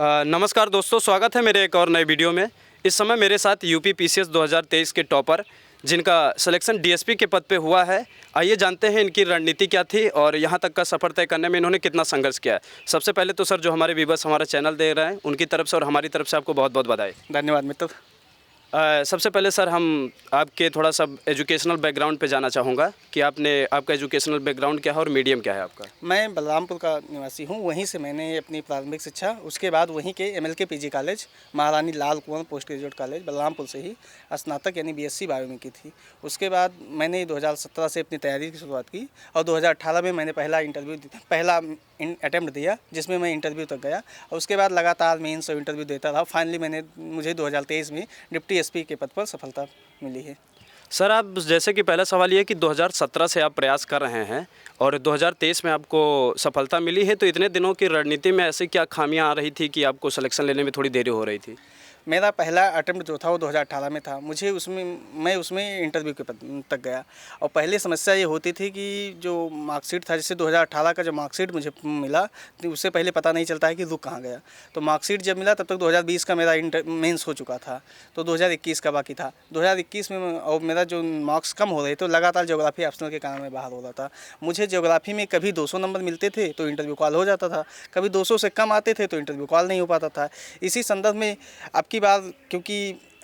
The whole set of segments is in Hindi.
नमस्कार दोस्तों, स्वागत है मेरे एक और नए वीडियो में। इस समय मेरे साथ यूपी पीसीएस 2023 के टॉपर जिनका सिलेक्शन डीएसपी के पद पे हुआ है, आइए जानते हैं इनकी रणनीति क्या थी और यहाँ तक का सफ़र तय करने में इन्होंने कितना संघर्ष किया है। सबसे पहले तो सर, जो हमारे व्यूअर्स हमारा चैनल देख रहे हैं, उनकी तरफ से और हमारी तरफ से आपको बहुत बहुत बधाई। धन्यवाद मित्र। सबसे पहले सर, हम आपके थोड़ा सा एजुकेशनल बैकग्राउंड पे जाना चाहूँगा कि आपका एजुकेशनल बैकग्राउंड क्या है और मीडियम क्या है आपका। मैं बलरामपुर का निवासी हूँ, वहीं से मैंने अपनी प्रारंभिक शिक्षा, उसके बाद वहीं के MLK PG कॉलेज, महारानी लाल कुंवर पोस्ट ग्रेजुएट कॉलेज बलरामपुर से ही स्नातक यानी BSc बायो में की थी। उसके बाद मैंने 2017 से अपनी तैयारी की शुरुआत की और 2018 में मैंने पहला अटैम्प्ट दिया, जिसमें मैं इंटरव्यू तक गया और उसके बाद लगातार मेंस और इंटरव्यू देता रहा। फाइनली मुझे 2023 में डिप्टी SP के पद पर सफलता मिली है। सर, आप जैसे कि पहला सवाल ये कि 2017 से आप प्रयास कर रहे हैं और 2023 में आपको सफलता मिली है, तो इतने दिनों की रणनीति में ऐसी क्या खामियां आ रही थी कि आपको सिलेक्शन लेने में थोड़ी देरी हो रही थी? मेरा पहला अटैम्प्ट जो था वो 2018 में था। मैं उसमें इंटरव्यू के पद तक गया और पहले समस्या ये होती थी कि जो मार्कशीट था, जैसे 2018 का जो मार्कशीट मुझे मिला तो उससे पहले पता नहीं चलता है कि रुक कहाँ गया। तो मार्कशीट जब मिला तब तक 2020 का मेरा मेंस हो चुका था, तो 2021 का बाकी था। 2021 में और मेरा जो मार्क्स कम हो रहे तो लगातार ज्योग्राफी ऑप्शनल के कारण मैं बाहर हो रहा था। मुझे ज्योग्राफी में कभी 200 नंबर मिलते थे तो इंटरव्यू कॉल हो जाता था, कभी 200 से कम आते थे तो इंटरव्यू कॉल नहीं हो पाता था। इसी संदर्भ में की बार, क्योंकि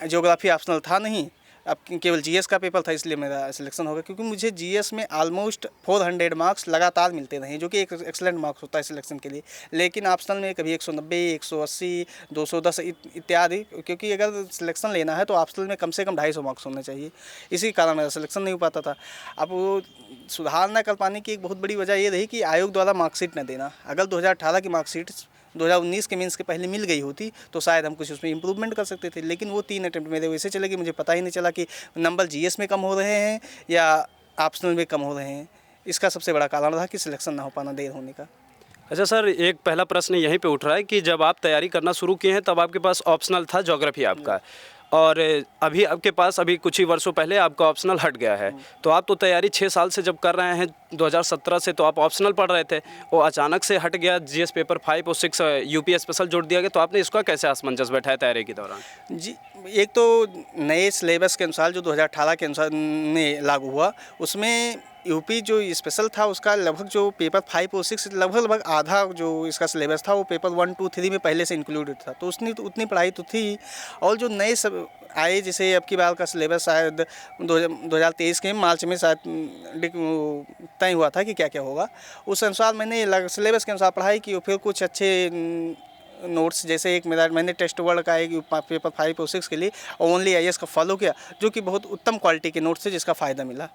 ज्योग्राफी ऑप्शनल था नहीं, अब केवल GS का पेपर था, इसलिए मेरा सिलेक्शन हो गया। क्योंकि मुझे GS में ऑलमोस्ट 400 मार्क्स लगातार मिलते रहे, जो कि एक एक्सेलेंट मार्क्स होता है सिलेक्शन के लिए। लेकिन ऑप्शनल में कभी 190, 180, 210 इत्यादि, क्योंकि अगर सिलेक्शन लेना है तो ऑप्शनल में कम से कम 250 मार्क्स होने चाहिए। इसी कारण मेरा सिलेक्शन नहीं हो पाता था। अब वो सुधार न कर पाने की एक बहुत बड़ी वजह ये रही कि आयोग द्वारा मार्कशीट न देना। अगर 2018 की मार्कशीट 2019 के मीन्स के पहले मिल गई होती तो शायद हम कुछ उसमें इम्प्रूवमेंट कर सकते थे। लेकिन वो 3 अटैम्प्ट मेरे वैसे चले कि मुझे पता ही नहीं चला कि नंबर GS में कम हो रहे हैं या ऑप्शनल में कम हो रहे हैं। इसका सबसे बड़ा कारण रहा कि सिलेक्शन ना हो पाना, देर होने का। अच्छा सर, एक पहला प्रश्न यहीं पे उठ रहा है कि जब आप तैयारी करना शुरू किए हैं तब आपके पास ऑप्शनल था ज्योग्राफी आपका, और अभी आपके पास अभी कुछ ही वर्षों पहले आपका ऑप्शनल हट गया है। तो आप तो तैयारी 6 साल से जब कर रहे हैं, 2017 से तो आप ऑप्शनल पढ़ रहे थे, वो अचानक से हट गया, GS पेपर 5 और 6 UP स्पेशल जोड़ दिया गया, तो आपने इसका कैसे असमंजस बैठाया तैयारी के दौरान? जी, एक तो नए सिलेबस के अनुसार जो 2018 के अनुसार में लागू हुआ, उसमें यूपी जो स्पेशल था उसका लगभग जो पेपर 5 और 6 लगभग आधा जो इसका सिलेबस था वो पेपर 1, 2, 3 में पहले से इंक्लूडेड था। तो उतनी पढ़ाई तो थी। और जो नए सब आए, जैसे अब की बार का सिलेबस शायद 2023 के मार्च में शायद तय हुआ था कि क्या क्या होगा। उस अनुसार मैंने सिलेबस के अनुसार पढ़ाई की और फिर कुछ अच्छे नोट्स, जैसे एक मैंने टेस्ट वर्ड का एक पेपर 5 और 6 के लिए ओनली IAS का फॉलो किया, जो कि बहुत उत्तम क्वालिटी के नोट्स थे, जिसका फ़ायदा मिला।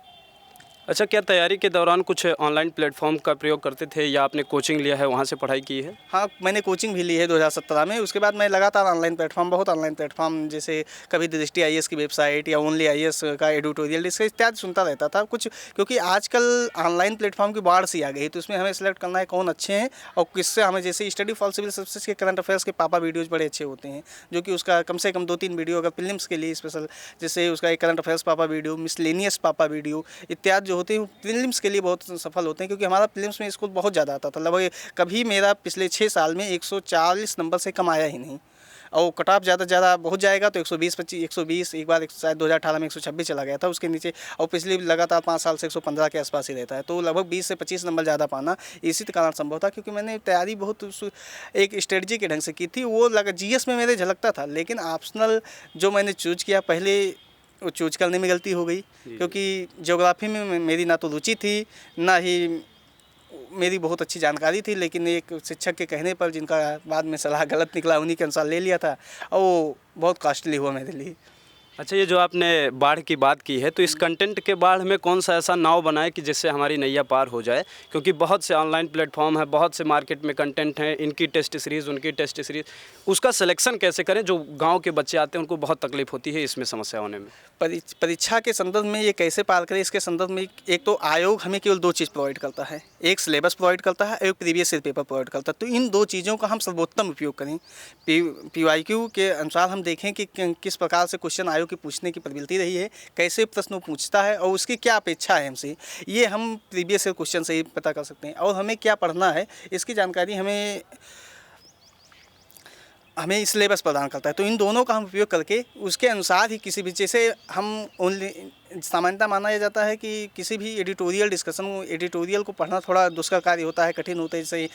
अच्छा, क्या तैयारी के दौरान कुछ ऑनलाइन प्लेटफॉर्म का प्रयोग करते थे या आपने कोचिंग लिया है, वहाँ से पढ़ाई की है? हाँ, मैंने कोचिंग भी ली है 2017 में। उसके बाद मैं लगातार बहुत ऑनलाइन प्लेटफॉर्म, जैसे कभी दृष्टि IAS की वेबसाइट या ओनली IAS का एडिटोरियल इसका इत्यादि सुनता रहता था कुछ, क्योंकि आजकल ऑनलाइन प्लेटफॉर्म की बाढ़ सी आ गई, तो उसमें हमें सेलेक्ट करना है कौन अच्छे हैं और किससे हमें, जैसे स्टडी फॉर सिविल सर्विसेज के करंट अफेयर्स के पापा वीडियोज़ बड़े अच्छे होते हैं, जो कि उसका कम से कम 2-3 वीडियो अगर प्रीलिम्स के लिए स्पेशल, जैसे उसका एक करंट अफेयर्स पापा वीडियो, मिसलेनियस पापा वीडियो इत्यादि जो होते हैं प्रीलिम्स के लिए बहुत सफल होते हैं। क्योंकि हमारा प्रीलिम्स में स्कोर बहुत ज़्यादा आता था, लगभग कभी मेरा पिछले 6 साल में 140 नंबर से कम आया ही नहीं। और कट ऑफ ज़्यादा बहुत जाएगा तो 120, एक बार शायद 2018 में 126 चला गया था, उसके नीचे। और पिछले लगातार 5 साल से 115 के आसपास ही रहता है। तो लगभग 20 से 25 नंबर ज़्यादा पाना इसी कारण संभव था, क्योंकि मैंने तैयारी बहुत एक स्ट्रेटजी के ढंग से की थी। वो GS में मेरे झलकता था, लेकिन ऑप्शनल जो मैंने चूज किया पहले, वो चूज करने में गलती हो गई। क्योंकि ज्योग्राफी में मेरी ना तो रुचि थी, ना ही मेरी बहुत अच्छी जानकारी थी, लेकिन एक शिक्षक के कहने पर, जिनका बाद में सलाह गलत निकला, उन्हीं के अनुसार ले लिया था और वो बहुत कॉस्टली हुआ मेरे लिए। अच्छा, ये जो आपने बाढ़ की बात की है, तो इस कंटेंट के बाढ़ में कौन सा ऐसा नाव बनाए कि जिससे हमारी नैया पार हो जाए? क्योंकि बहुत से ऑनलाइन प्लेटफॉर्म है, बहुत से मार्केट में कंटेंट हैं, इनकी टेस्ट सीरीज़, उनकी टेस्ट सीरीज़, उसका सिलेक्शन कैसे करें? जो गांव के बच्चे आते हैं उनको बहुत तकलीफ होती है इसमें समस्या होने में। परीक्षा के संदर्भ में ये कैसे पार करें, इसके संदर्भ में एक तो आयोग हमें केवल 2 चीज़ प्रोवाइड करता है, एक सिलेबस प्रोवाइड करता है, एक प्रीवियस ईयर पेपर प्रोवाइड करता है। तो इन 2 चीज़ों का हम सर्वोत्तम उपयोग करें। PYQ के अनुसार हम देखें कि किस प्रकार से क्वेश्चन आयोग की पूछने की प्रवृत्ति रही है, कैसे प्रश्न पूछता है और उसकी क्या अपेक्षा है हमसे, ये हम प्रीवियस ईयर क्वेश्चन से ही पता कर सकते हैं। और हमें क्या पढ़ना है, इसकी जानकारी हमें हमें सिलेबस प्रदान करता है। तो इन दोनों का हम उपयोग करके उसके अनुसार ही किसी भी, जैसे हम ओनली सामान्यतः माना जाता है कि किसी भी एडिटोरियल डिस्कशन, एडिटोरियल को पढ़ना थोड़ा दुष्कर कार्य होता है, कठिन होता है, जैसे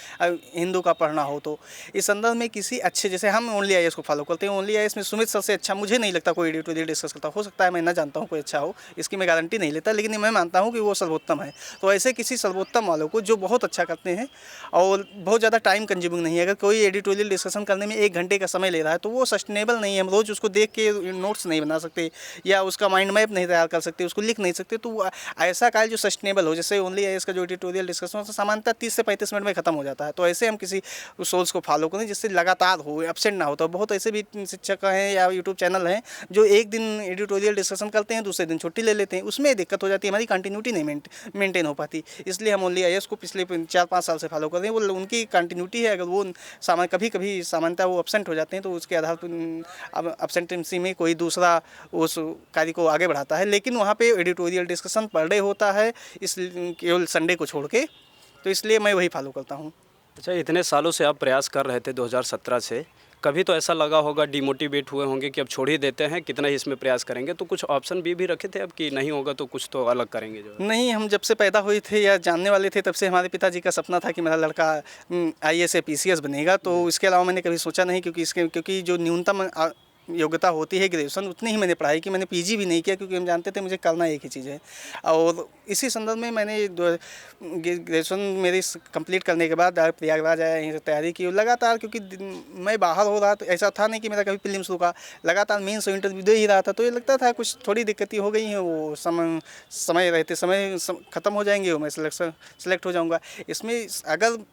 हिंदू का पढ़ना हो। तो इस संदर्भ में किसी अच्छे, जैसे हम ओनली आईएएस को फॉलो करते हैं, ओनली आईएएस में सुमित सर से अच्छा मुझे नहीं लगता कोई एडिटोरियल डिस्कस करता। हो सकता है मैं ना जानता हूँ कोई अच्छा हो, इसकी मैं गारंटी नहीं लेता, लेकिन मैं मानता हूँ कि वो सर्वोत्तम है। तो ऐसे किसी सर्वोत्तम वालों को जो बहुत अच्छा करते हैं और बहुत ज़्यादा टाइम कंज्यूमिंग नहीं है, अगर कोई एडिटोरियल डिस्कशन करने में 1 घंटे का समय ले रहा है तो वो सस्टेनेबल नहीं है। हम रोज़ उसको देख के नोट्स नहीं बना सकते या उसका माइंड मैप नहीं तैयार कर सकते, उसको लिख नहीं सकते। तो ऐसा कार्य जो सस्टेनेबल हो, जैसे ओनली आईएएस का जो एडिटोरियल डिस्कशन तो सामान्यतः 30 से 35 मिनट में खत्म हो जाता है। तो ऐसे हम किसी सोर्स को फॉलो करें जिससे लगातार हो, एब्सेंट ना हो। तो बहुत ऐसे भी शिक्षक हैं या यूट्यूब चैनल हैं जो एक दिन एडिटोरियल डिस्कशन करते हैं, दूसरे दिन छुट्टी ले लेते हैं, उसमें दिक्कत हो जाती है, हमारी कंटिन्यूटी नहीं मेंटेन हो पाती। इसलिए हम ओनली आईएएस को पिछले 4-5 साल से फॉलो कर रहे हैं। वो उनकी कंटिन्यूटी है, अगर वो कभी कभी सामान्यतः वो एब्सेंट हो जाते हैं तो उसके आधार पर अब एब्सेंटेंसी में कोई दूसरा उस कार्य को आगे बढ़ाता है। लेकिन वहाँ पे एडिटोरियल डिस्कशन पर डे होता है, इस केवल संडे को छोड़ के, तो इसलिए मैं वही फॉलो करता हूँ। अच्छा, इतने सालों से आप प्रयास कर रहे थे 2017 से, कभी तो ऐसा लगा होगा, डिमोटिवेट हुए होंगे कि अब छोड़ ही देते हैं, कितना ही इसमें प्रयास करेंगे? तो कुछ ऑप्शन भी रखे थे अब कि नहीं होगा तो कुछ तो अलग करेंगे जो है? नहीं, हम जब से पैदा हुए थे या जानने वाले थे तब से हमारे पिताजी का सपना था कि मेरा लड़का आईएएस या पीसीएस बनेगा। तो इसके अलावा मैंने कभी सोचा नहीं, क्योंकि जो न्यूनतम योग्यता होती है ग्रेजुएशन, उतनी ही मैंने पढ़ाई की। मैंने पीजी भी नहीं किया क्योंकि हम जानते थे मुझे करना एक ही चीज़ है। और इसी संदर्भ में मैंने ग्रेजुएशन मेरी कंप्लीट करने के बाद प्रयागराज आया, यहीं से तैयारी की लगातार, क्योंकि मैं बाहर हो रहा तो ऐसा था नहीं कि मेरा कभी प्रीलिम्स रुका, लगातार मेंस और इंटरव्यू दे ही रहा था। तो ये लगता था कुछ थोड़ी दिक्कतें हो गई हैं, वो समय रहते समय ख़त्म हो जाएंगे, वो मैं सेलेक्ट हो जाऊँगा। इसमें अगर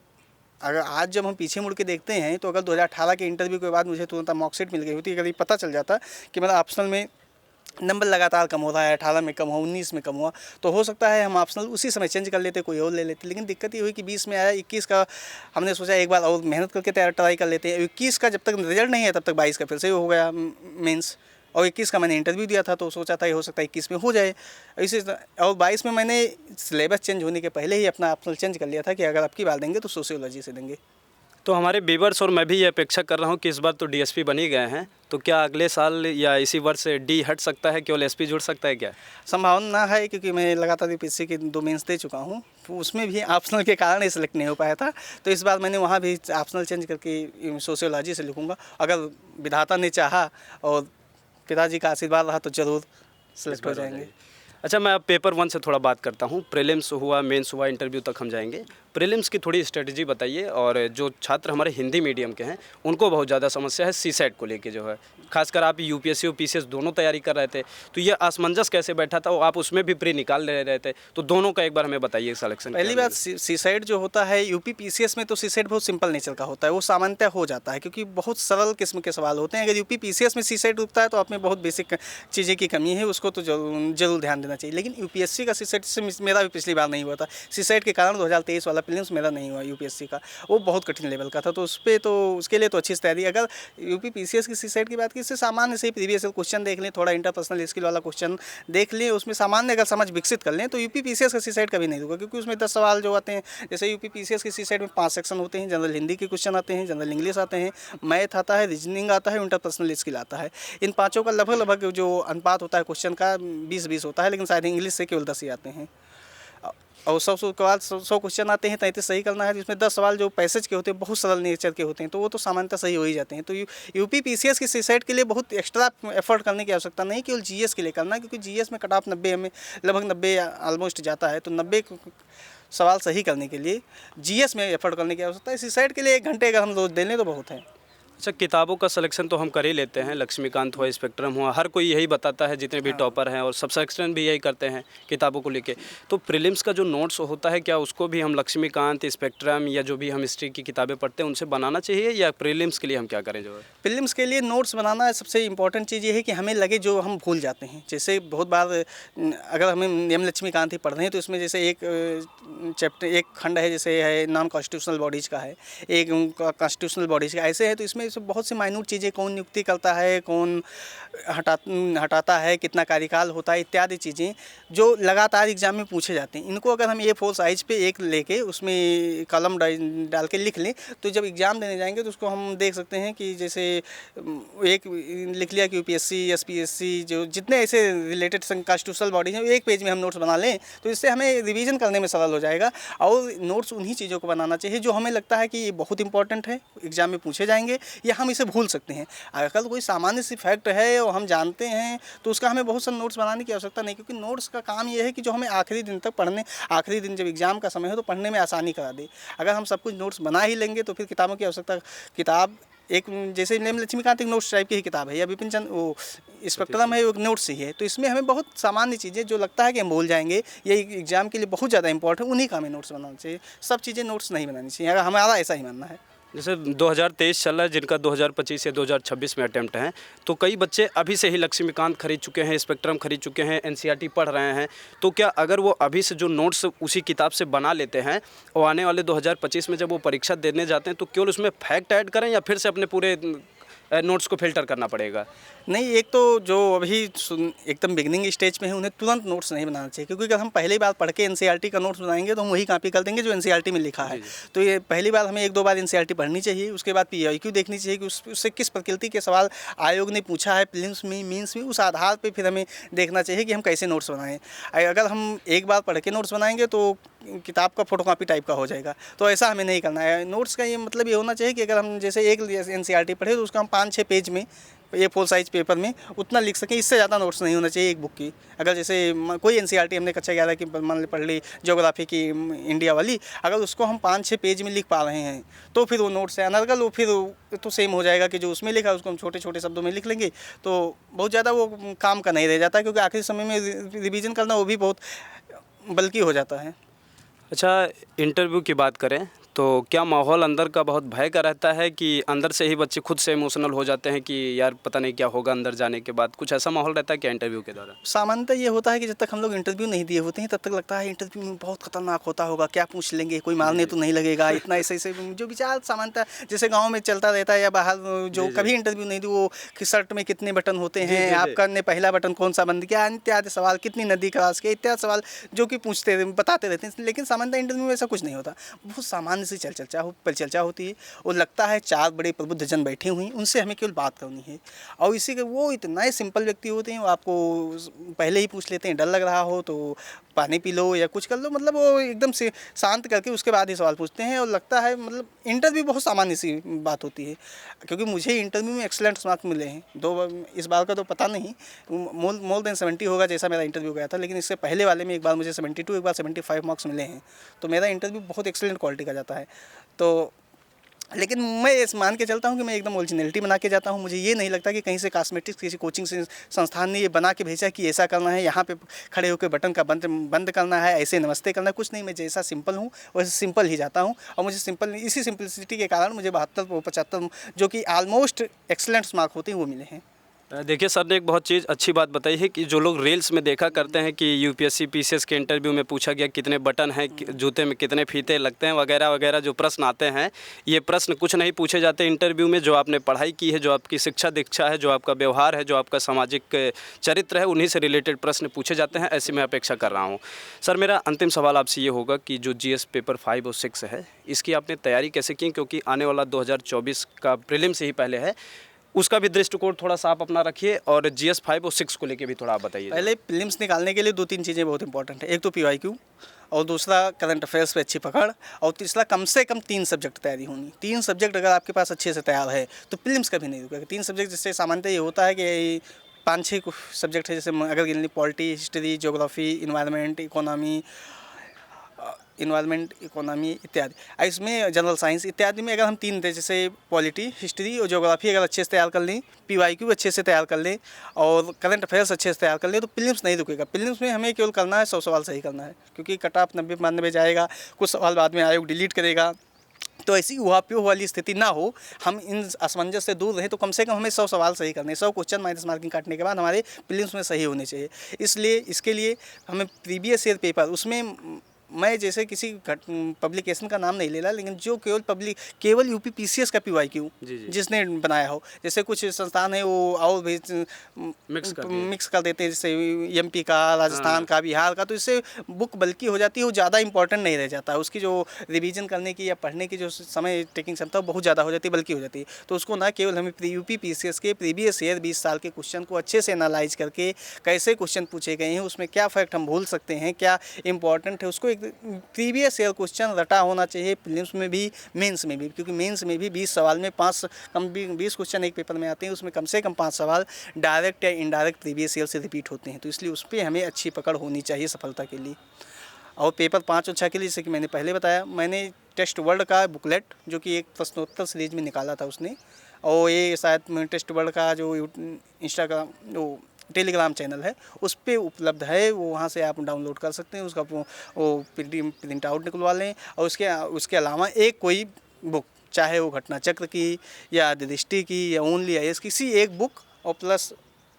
आज जब हम पीछे मुड़ के देखते हैं तो अगर 2018 के इंटरव्यू के बाद मुझे तुरंत मार्कशीट मिल गई होती, अगर ये पता चल जाता कि मेरा ऑप्शनल में नंबर लगातार कम हो रहा है, 18 में कम हुआ, 19 में कम हुआ, तो हो सकता है हम ऑप्शनल उसी समय चेंज कर लेते, कोई और ले लेते। लेकिन दिक्कत ये हुई कि 20 में आया, 21 का हमने सोचा एक बार और मेहनत करके ट्राई कर लेते हैं। 21 का जब तक रिजल्ट नहीं है तब तक 22 का फिर से हो गया मेंस, और 21 का मैंने इंटरव्यू दिया था तो सोचा था ये हो सकता है 21 में हो जाए। इसी और 22 में मैंने सिलेबस चेंज होने के पहले ही अपना ऑप्शनल चेंज कर लिया था कि अगर आपकी बार देंगे तो सोशियोलॉजी से देंगे। तो हमारे व्यूअर्स और मैं भी ये अपेक्षा कर रहा हूँ कि इस बार तो डीएसपी बन ही गए हैं, तो क्या अगले साल या इसी वर्ष डी हट सकता है, केवल एसपी जुड़ सकता है क्या? संभावना है, क्योंकि मैं लगातार यूपीएससी के 2 मेंस दे चुका हूँ, तो उसमें भी ऑप्शनल के कारण ही सेलेक्ट नहीं हो पाया था। तो इस बार मैंने वहाँ भी ऑप्शनल चेंज करके सोशियोलॉजी से लिखूँगा। अगर विधाता ने चाहा और पिताजी का आशीर्वाद रहा तो ज़रूर सेलेक्ट हो जाएंगे। अच्छा, मैं अब पेपर 1 से थोड़ा बात करता हूँ। प्रीलिम्स हुआ, मेंस हुआ, इंटरव्यू तक हम जाएंगे। प्रीलिम्स की थोड़ी स्ट्रेटजी बताइए। और जो छात्र हमारे हिंदी मीडियम के हैं उनको बहुत ज़्यादा समस्या है सीसेट को लेके, जो है खासकर आप यूपीएससी और पीसीएस दोनों तैयारी कर रहे थे, तो ये असमंजस कैसे बैठा था? और आप उसमें भी प्री निकाल ले रहे थे, तो दोनों का एक बार हमें बताइए सिलेक्शन। पहली बात, सीसेट जो होता है यूपी पीसीएस में, तो सीसेट बहुत सिंपल नेचर का होता है, वो सामान्यतः हो जाता है क्योंकि बहुत सरल किस्म के सवाल होते हैं। अगर यूपी पीसीएस में सीसेट उठता है तो आप में बहुत बेसिक चीज़ें की कमी है, उसको तो जरूर ध्यान देना चाहिए। लेकिन यूपीएससी का सीसेट से मेरा भी पिछली बार नहीं हुआ था। सीसेट के कारण 2023 वाला प्रीलिम्स मेरा नहीं हुआ यूपीएससी का, वो बहुत कठिन लेवल का था। तो उसके लिए तो अच्छी तैयारी। अगर यूपी पीसीएस की सीसेट की बात की, इससे सामान्य से प्रीवियस क्वेश्चन देख लें, थोड़ा इंटरपर्सनल स्किल वाला क्वेश्चन देख लें, उसमें सामान्य अगर समझ विकसित कर लें तो यूपी पीसीएस का सीसेट कभी नहीं होगा। क्योंकि उसमें 10 सवाल जो आते हैं, जैसे यूपी पीसीएस की सीसेट में 5 सेक्शन होते हैं। जनरल हिंदी के क्वेश्चन आते हैं, जनरल इंग्लिश आते हैं, मैथ आता है, रीजनिंग आता है, इंटरपर्सनल स्किल आता है। इन पाँचों का लगभग जो अनुपात होता है क्वेश्चन का 20-20 होता है, लेकिन शायद इंग्लिश से केवल 10 ही आते हैं। और 100 के बाद 100 क्वेश्चन आते हैं, 33 सही करना है, जिसमें 10 सवाल जो पैसेज के होते हैं बहुत सरल नेचर के होते हैं, तो वो तो सामान्यतः सही हो ही जाते हैं। तो यूपी पीसीएस की सीसेट के लिए बहुत एक्स्ट्रा एफर्ट करने की आवश्यकता नहीं, केवल जीएस के लिए करना, क्योंकि जीएस में कट ऑफ 90 हमें लगभग 90 ऑलमोस्ट जाता है। तो 90 सवाल सही करने के लिए जीएस में एफर्ट करने की आवश्यकता है। सीसेट के लिए 1 घंटे अगर हम रोज दे लें तो बहुत है। अच्छा, किताबों का सिलेक्शन तो हम कर ही लेते हैं, लक्ष्मीकांत हुआ, स्पेक्ट्रम हुआ, हर कोई यही बताता है, जितने भी टॉपर हैं, और सब सेक्शन भी यही करते हैं किताबों को लेके। तो प्रीलिम्स का जो नोट्स होता है, क्या उसको भी हम लक्ष्मीकांत, स्पेक्ट्रम या जो भी हम हिस्ट्री की किताबें पढ़ते हैं उनसे बनाना चाहिए, या प्रीलिम्स के लिए हम क्या करें? जो है प्रीलिम्स के लिए नोट्स बनाना सबसे इंपॉर्टेंट चीज़ ये है कि हमें लगे जो हम भूल जाते हैं। जैसे बहुत बार अगर हमें नियम लक्ष्मीकांत ही पढ़ रहे हैं तो इसमें जैसे एक चैप्टर, एक खंड है, जैसे है नॉन कॉन्स्टिट्यूशनल बॉडीज़ का है, एक कॉन्स्टिट्यूशनल बॉडीज़ का, ऐसे है। तो इसमें जैसे बहुत सी माइन्यूट चीज़ें, कौन नियुक्ति करता है, कौन हटाता है, कितना कार्यकाल होता है, इत्यादि चीज़ें जो लगातार एग्जाम में पूछे जाते हैं। इनको अगर हम A4 साइज पे एक लेके उसमें कलम डाल के लिख लें तो जब एग्ज़ाम देने जाएंगे तो उसको हम देख सकते हैं कि जैसे एक लिख लिया कि UPSC SPSC जो जितने ऐसे रिलेटेड कॉन्स्टिट्यूशनल बॉडीज हैं, एक पेज में हम नोट्स बना लें तो इससे हमें रिवीजन करने में सरल हो जाएगा। और नोट्स उन्हीं चीज़ों को बनाना चाहिए जो हमें लगता है कि ये बहुत इंपॉर्टेंट है, एग्जाम में पूछे जाएंगे या हम इसे भूल सकते हैं। अगर कोई सामान्य सी फैक्ट है और हम जानते हैं तो उसका हमें बहुत सारे नोट्स बनाने की आवश्यकता नहीं, क्योंकि नोट्स का काम ये है कि जो हमें आखिरी दिन तक पढ़ने, आखिरी दिन जब एग्जाम का समय हो तो पढ़ने में आसानी करा दे। अगर हम सब कुछ नोट्स बना ही लेंगे तो फिर किताबों की आवश्यकता, किताब एक जैसे नेम लक्ष्मीकांत एक नोट्स टाइप की ही किताब है, या विपिन चंद्र वो स्पेक्ट्रम है, एक नोट्स ही है। तो इसमें हमें बहुत सामान्य चीज़ें जो लगता है कि हम भूल जाएंगे, ये एग्जाम के लिए बहुत ज़्यादा इंपॉर्टेंट, उन्हीं का हमें नोट्स बनाना चाहिए। सब चीज़ें नोट्स नहीं बनानी चाहिए, अगर हमारा ऐसा ही मानना है। जैसे 2023 चल रहा है, जिनका 2025 या 2026 में अटेम्प्ट हैं, तो कई बच्चे अभी से ही लक्ष्मीकांत खरीद चुके हैं, स्पेक्ट्रम खरीद चुके हैं, NCERT पढ़ रहे हैं। तो क्या अगर वो अभी से जो नोट्स उसी किताब से बना लेते हैं और आने वाले 2025 में जब वो परीक्षा देने जाते हैं तो केवल उसमें फैक्ट ऐड करें या फिर से अपने पूरे नोट्स को फिल्टर करना पड़ेगा? नहीं, एक तो जो अभी एकदम बिगनिंग स्टेज में है उन्हें तुरंत नोट्स नहीं बनाना चाहिए, क्योंकि अगर हम पहली बार पढ़ के NCERT का नोट्स बनाएंगे तो हम वही कॉपी कर देंगे जो NCERT में लिखा है। तो ये पहली बार हमें 1-2 बार NCERT पढ़नी चाहिए, उसके बाद PIQ देखनी चाहिए कि उससे किस प्रकृति के सवाल आयोग ने पूछा है प्रीलिम्स में, मीन्स में, उस आधार पर फिर हमें देखना चाहिए कि हम कैसे नोट्स बनाएं। अगर हम एक बार पढ़ के नोट्स बनाएंगे तो किताब का फोटोकॉपी टाइप का हो जाएगा, तो ऐसा हमें नहीं करना है। नोट्स का ये मतलब ये होना चाहिए कि अगर हम जैसे एक NCERT पढ़े तो उसका हम 5-6 पेज में A4 साइज पेपर में उतना लिख सकें, इससे ज़्यादा नोट्स नहीं होना चाहिए एक बुक की। अगर जैसे कोई NCERT हमने कक्षा 11 की मान ली पढ़ ली, ज्योग्राफी की इंडिया वाली, अगर उसको हम 5-6 पेज में लिख पा रहे हैं तो फिर वो नोट्स है अनर्गल, वो फिर तो सेम हो जाएगा कि जो उसमें लिखा है उसको हम छोटे छोटे शब्दों में लिख लेंगे तो बहुत ज़्यादा वो काम का नहीं रह जाता, क्योंकि आखिरी समय में रिविज़न करना वो भी बहुत बल्कि हो जाता है। अच्छा, इंटरव्यू की बात करें तो क्या माहौल अंदर का बहुत भय का रहता है कि अंदर से ही बच्चे खुद से इमोशनल हो जाते हैं कि यार पता नहीं क्या होगा अंदर जाने के बाद? कुछ ऐसा माहौल रहता है क्या इंटरव्यू के दौरान? सामान्यतः ये होता है कि जब तक हम लोग इंटरव्यू नहीं दिए होते हैं तब तक लगता है इंटरव्यू में बहुत खतरनाक होता होगा, क्या पूछ लेंगे, कोई मारने तो नहीं लगेगा, इतना ऐसे ऐसे जो विचार सामान्यतः जैसे गाँव में चलता रहता है या बाहर जो कभी इंटरव्यू नहीं दी, वो कि शर्ट में कितने बटन होते हैं, आपका ने पहला बटन कौन सा बंद किया, इत्यादि सवाल, कितनी नदी क्रॉस किया, इत्यादि सवाल जो कि बताते रहते हैं। लेकिन सामान्यतः इंटरव्यू में ऐसा कुछ नहीं होता, बहुत सामान्य सी परिचर्चा होती है और लगता है 4 बड़े प्रबुद्ध जन बैठे हुए हैं, उनसे हमें केवल बात करनी है। और इसी के वो इतना सिंपल व्यक्ति होते हैं, वो आपको पहले ही पूछ लेते हैं, डर लग रहा हो तो पानी पी लो या कुछ कर लो, मतलब वो एकदम से शांत करके उसके बाद ही सवाल पूछते हैं। और लगता है मतलब इंटरव्यू बहुत सामान्य सी बात होती है, क्योंकि मुझे इंटरव्यू में एक्सीलेंट मार्क्स मिले हैं 2 इस बार का तो पता नहीं, मोर देन 70 होगा जैसा मेरा इंटरव्यू गया था, लेकिन इससे पहले वाले में एक बार मुझे 72 एक बार 75 मार्क्स मिले हैं। तो मेरा इंटरव्यू बहुत एक्सीलेंट क्वालिटी का जाता है। तो लेकिन मैं इस मान के चलता हूँ कि मैं एकदम ओरिजिनलिटी बना के जाता हूँ। मुझे ये नहीं लगता कि कहीं से कॉस्मेटिक्स किसी कोचिंग से संस्थान ने ये बना के भेजा कि ऐसा करना है, यहाँ पे खड़े होकर बटन का बंद करना है, ऐसे नमस्ते करना है, कुछ नहीं। मैं जैसा सिंपल हूँ वैसे सिंपल ही जाता हूँ और मुझे इसी सिंपलिसिटी के कारण मुझे 72-75 जो कि ऑलमोस्ट एक्सीलेंट मार्क होते हैं वो मिले हैं। देखिए सर ने एक बहुत चीज़ अच्छी बात बताई है कि जो लोग रील्स में देखा करते हैं कि UPSC PCS के इंटरव्यू में पूछा गया कितने बटन हैं, जूते में कितने फीते लगते हैं वगैरह वगैरह जो प्रश्न आते हैं, ये प्रश्न कुछ नहीं पूछे जाते इंटरव्यू में। जो आपने पढ़ाई की है, जो आपकी शिक्षा दीक्षा है, जो आपका व्यवहार है, जो आपका सामाजिक चरित्र है, उन्हीं से रिलेटेड प्रश्न पूछे जाते हैं। ऐसी मैं अपेक्षा कर रहा हूँ। सर मेरा अंतिम सवाल आपसे ये होगा कि जो GS पेपर 5 और 6 है, इसकी आपने तैयारी कैसे की? क्योंकि आने वाला 2024 का प्रीलिम से ही पहले है, उसका भी दृष्टिकोण थोड़ा सा आप अपना रखिए और GS 5 और 6 को लेके भी थोड़ा आप बताइए। पहले प्रीलिम्स निकालने के लिए 2-3 चीज़ें बहुत इंपॉर्टेंट है। एक तो PYQ और दूसरा करंट अफेयर्स पे अच्छी पकड़ और तीसरा कम से कम 3 सब्जेक्ट तैयारी होनी। 3 सब्जेक्ट अगर आपके पास अच्छे से तैयार है तो प्रीलिम्स कभी नहीं रुकेगा। 3 सब्जेक्ट जिससे सामान्यतः ये होता है कि 5-6 सब्जेक्ट है, जैसे अगर गिन ली polity, history, geography, environment, economy इत्यादि। इसमें जनरल साइंस इत्यादि में अगर हम 3 थे, जैसे पॉलिटी, हिस्ट्री और ज्योग्राफी अगर अच्छे से तैयार कर लें, PYQ अच्छे से तैयार कर लें और करंट अफेयर्स अच्छे से तैयार कर लें तो प्रीलिम्स नहीं रुकेगा। प्रीलिम्स में हमें केवल करना है 100 सवाल सही करना है, क्योंकि कट ऑफ 90-92 जाएगा, कुछ सवाल बाद में आयोग डिलीट करेगा। तो ऐसी उहापोह वाली स्थिति ना हो, हम इन असमंजस से दूर रहें, तो कम से कम हमें 100 सवाल सही करने, 100 क्वेश्चन माइनस मार्किंग काटने के बाद हमारे प्रीलिम्स में सही होने चाहिए। इसलिए इसके लिए हमें प्रीवियस ईयर पेपर उसमें मैं जैसे किसी पब्लिकेशन का नाम नहीं ले रहा, लेकिन जो केवल यूपी पीसीएस का पीवाईक्यू जी, जी। जिसने बनाया हो, जैसे कुछ संस्थान है वो और भी मिक्स कर देते हैं, जैसे एमपी का, राजस्थान का, बिहार का, तो इससे बुक बल्कि हो जाती है, वो ज़्यादा इंपॉर्टेंट नहीं रह जाता, उसकी जो रिवीजन करने की या पढ़ने की जो समय टेकिंग क्षमता बहुत ज़्यादा हो जाती है, बल्कि हो जाती है। तो उसको ना केवल हमें यूपी पीसीएस के प्रीवियस ईयर 20 साल के क्वेश्चन को अच्छे से एनालाइज करके कैसे क्वेश्चन पूछे गए हैं, उसमें क्या फैक्ट हम भूल सकते हैं, क्या इंपॉर्टेंट है, उसको एक प्रीवियस ईयर क्वेश्चन रटा होना चाहिए, प्रीलिम्स में भी मेंस में भी, क्योंकि मेंस में भी 20 सवाल में 20 क्वेश्चन एक पेपर में आते हैं, उसमें कम से कम 5 सवाल डायरेक्ट या इनडायरेक्ट प्रीवियस ईयर से रिपीट होते हैं। तो इसलिए उस पर हमें अच्छी पकड़ होनी चाहिए सफलता के लिए। और पेपर 5 और 6 के लिए, जैसे कि मैंने पहले बताया, मैंने टेस्ट वर्ल्ड का बुकलेट जो कि एक प्रश्नोत्तर सीरीज में निकाला था उसने, और ये शायद टेस्ट वर्ल्ड का जो इंस्टाग्राम जो टेलीग्राम चैनल है उस पर उपलब्ध है, वो वहाँ से आप डाउनलोड कर सकते हैं, उसका वो प्रिंट आउट निकलवा लें। और उसके अलावा एक कोई बुक, चाहे वो घटना चक्र की या दृष्टि की या ओनली आईएएस, किसी एक बुक और प्लस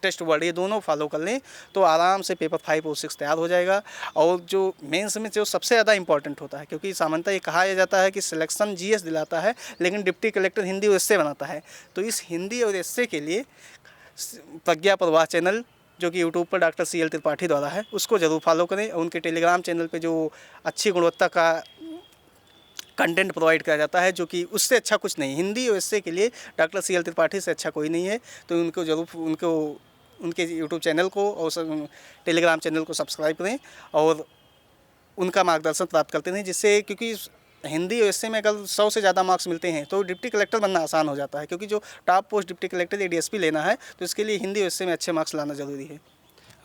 टेस्ट वर्ड, ये दोनों फॉलो कर लें तो आराम से पेपर 5 और 6 तैयार हो जाएगा। और जो मेंस में जो सबसे ज़्यादा इंपॉर्टेंट होता है, क्योंकि सामान्यतः ये कहा जाता है कि सिलेक्शन जीएस दिलाता है लेकिन डिप्टी कलेक्टर हिंदी और एस्से बनाता है, तो इस हिंदी और एस्से के लिए प्रज्ञा प्रवाह चैनल जो कि यूट्यूब पर डॉक्टर CL त्रिपाठी द्वारा है, उसको ज़रूर फॉलो करें। और उनके टेलीग्राम चैनल पे जो अच्छी गुणवत्ता का कंटेंट प्रोवाइड किया जाता है, जो कि उससे अच्छा कुछ नहीं, हिंदी और एस्से के लिए डॉक्टर CL त्रिपाठी से अच्छा कोई नहीं है, तो उनको ज़रूर उनके यूट्यूब चैनल को और टेलीग्राम चैनल को सब्सक्राइब करें और उनका मार्गदर्शन प्राप्त करते रहें, जिससे, क्योंकि हिंदी और एस्से में अगर 100 से ज़्यादा मार्क्स मिलते हैं तो डिप्टी कलेक्टर बनना आसान हो जाता है, क्योंकि जो टॉप पोस्ट डिप्टी कलेक्टर या DSP लेना है तो इसके लिए हिंदी और एस्से में अच्छे मार्क्स लाना ज़रूरी है।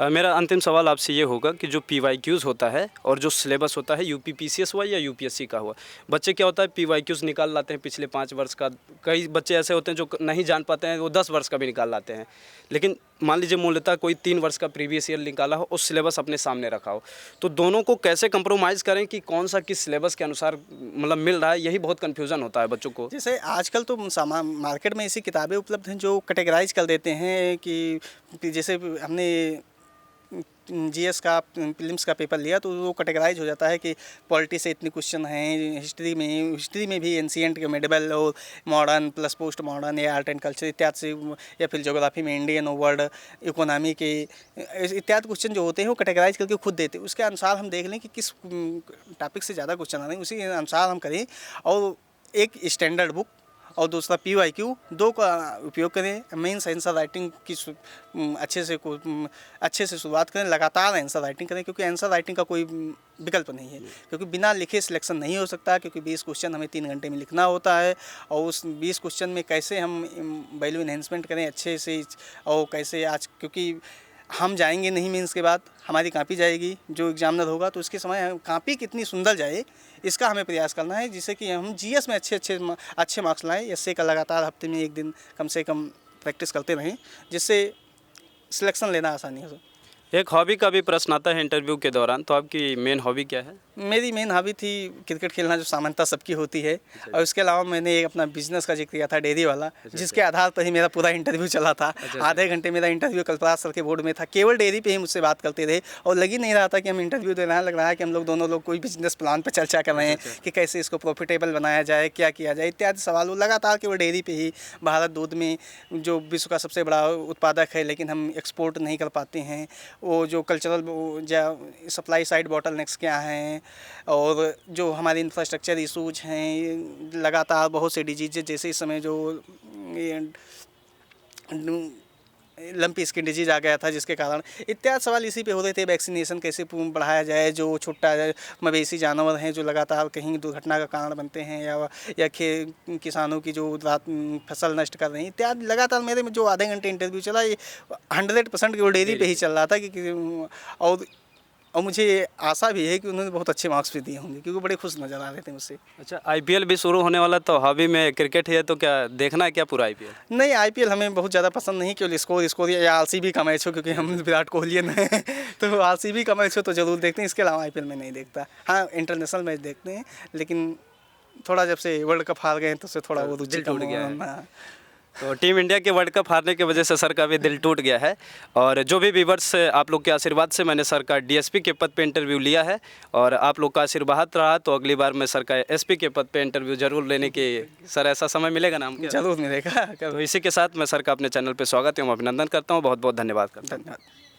मेरा अंतिम सवाल आपसे ये होगा कि जो PYQs होता है और जो सिलेबस होता है यूपी PCS हुआ या UPSC का हुआ, बच्चे क्या होता है PYQs निकाल लाते हैं पिछले 5 वर्ष का, कई बच्चे ऐसे होते हैं जो नहीं जान पाते हैं, वो 10 वर्ष का भी निकाल लाते हैं। लेकिन मान लीजिए मूलतः कोई 3 वर्ष का प्रीवियस ईयर निकाला हो और सिलेबस अपने सामने रखा हो, तो दोनों को कैसे कंप्रोमाइज़ करें कि कौन सा किस सिलेबस के अनुसार मतलब मिल रहा है, यही बहुत कन्फ्यूज़न होता है बच्चों को। जैसे आजकल तो मार्केट में ऐसी किताबें उपलब्ध हैं जो कैटेगराइज कर देते हैं कि जैसे हमने जीएस का प्रीलिम्स का पेपर लिया तो वो कैटेगराइज हो जाता है कि पॉलिटी से इतने क्वेश्चन हैं, हिस्ट्री में भी एंशिएंट के मेडिवल और मॉडर्न प्लस पोस्ट मॉडर्न या आर्ट एंड कल्चर इत्यादि से, या फिर ज्योग्राफी में इंडियन और वर्ल्ड इकोनॉमी के इत्यादि क्वेश्चन जो होते हैं वो कैटेगराइज करके खुद देते हैं। उसके अनुसार हम देख लें कि किस टॉपिक से ज़्यादा क्वेश्चन आ रहे हैं, उसी अनुसार हम करें। और एक स्टैंडर्ड बुक और दूसरा PYQ, 2 का उपयोग करें। मेंस आंसर राइटिंग की अच्छे से शुरुआत करें, लगातार आंसर राइटिंग करें, क्योंकि आंसर राइटिंग का कोई विकल्प नहीं है, क्योंकि बिना लिखे सिलेक्शन नहीं हो सकता, क्योंकि 20 क्वेश्चन हमें 3 घंटे में लिखना होता है। और उस 20 क्वेश्चन में कैसे हम वैल्यू इन्हेंसमेंट करें अच्छे से, और कैसे आज, क्योंकि हम जाएंगे नहीं मेंस के बाद, हमारी कापी जाएगी जो एग्जामिनर होगा, तो उसके समय कापी कितनी सुंदर जाए इसका हमें प्रयास करना है, जिससे कि हम जीएस में अच्छे मार्क्स लाएं। एस्से का लगातार हफ्ते में 1 दिन कम से कम प्रैक्टिस करते रहें, जिससे सिलेक्शन लेना आसानी हो। एक हॉबी का भी प्रश्न आता है इंटरव्यू के दौरान, तो आपकी मेन हॉबी क्या है? मेरी मेन हॉबी थी क्रिकेट खेलना, जो सामान्यतः सबकी होती है। और उसके अलावा मैंने एक अपना बिजनेस का जिक्र किया था, डेयरी वाला, जिसके आधार पर ही मेरा पूरा इंटरव्यू चला था। आधे घंटे मेरा इंटरव्यू कल्पराज सर के बोर्ड में था, केवल डेयरी पे ही मुझसे बात करते थे, और लग ही नहीं रहा था कि हम इंटरव्यू दे रहे हैं, लग रहा है कि हम लोग दोनों लोग कोई बिजनेस प्लान पर चर्चा कर रहे हैं कि कैसे इसको प्रॉफिटेबल बनाया जाए, क्या किया जाए इत्यादि सवाल। लगातार केवल डेयरी पे ही, भारत दूध में जो विश्व का सबसे बड़ा उत्पादक है लेकिन हम एक्सपोर्ट नहीं कर पाते हैं, वो जो कल्चरल सप्लाई साइड बॉटलनेक्स क्या हैं, और जो हमारे इंफ्रास्ट्रक्चर इशूज हैं, लगातार बहुत से डिजीज जैसे इस समय जो लंपी स्किन डिजीज आ गया था, जिसके कारण इत्यादि सवाल इसी पे हो रहे थे। वैक्सीनेशन कैसे बढ़ाया जाए, जो छुट्टा मवेशी जानवर हैं जो लगातार कहीं दुर्घटना का कारण बनते हैं, या किसानों की जो रात फसल नष्ट कर रहे हैं इत्यादि। लगातार मेरे में जो आधे घंटे इंटरव्यू चला, ये 100% केवल डेयरी पे ही चल रहा था कि और मुझे आशा भी है कि उन्होंने बहुत अच्छे मार्क्स भी दिए होंगे, क्योंकि बड़े खुश नज़र आ रहे थे मुझसे। अच्छा, IPL भी शुरू होने वाला, तो हॉबी में क्रिकेट है, तो क्या देखना है क्या पूरा IPL? नहीं, IPL हमें बहुत ज़्यादा पसंद नहीं, केवल स्कोर या RCB का मैच हो, क्योंकि हम विराट कोहलियन हैं तो RCB का मैच हो तो ज़रूर देखते हैं, इसके अलावा IPL में नहीं देखता। हाँ, इंटरनेशनल मैच देखते हैं, लेकिन थोड़ा जब से वर्ल्ड कप हार गए हैं तो उससे थोड़ा वो रुचि कम हो गया है। तो टीम इंडिया के वर्ल्ड कप हारने की वजह से सर का भी दिल टूट गया है। और जो भी व्यूवर्स, आप लोग के आशीर्वाद से मैंने सर का डीएसपी के पद पे इंटरव्यू लिया है, और आप लोग का आशीर्वाद रहा तो अगली बार मैं सर का एसपी के पद पे इंटरव्यू जरूर लेने की, सर ऐसा समय मिलेगा ना हमको? जरूर मिलेगा। तो इसी के साथ मैं सर का अपने चैनल पे स्वागत एवं अभिनंदन करता हूँ। बहुत बहुत धन्यवाद करता हूँ। धन्यवाद।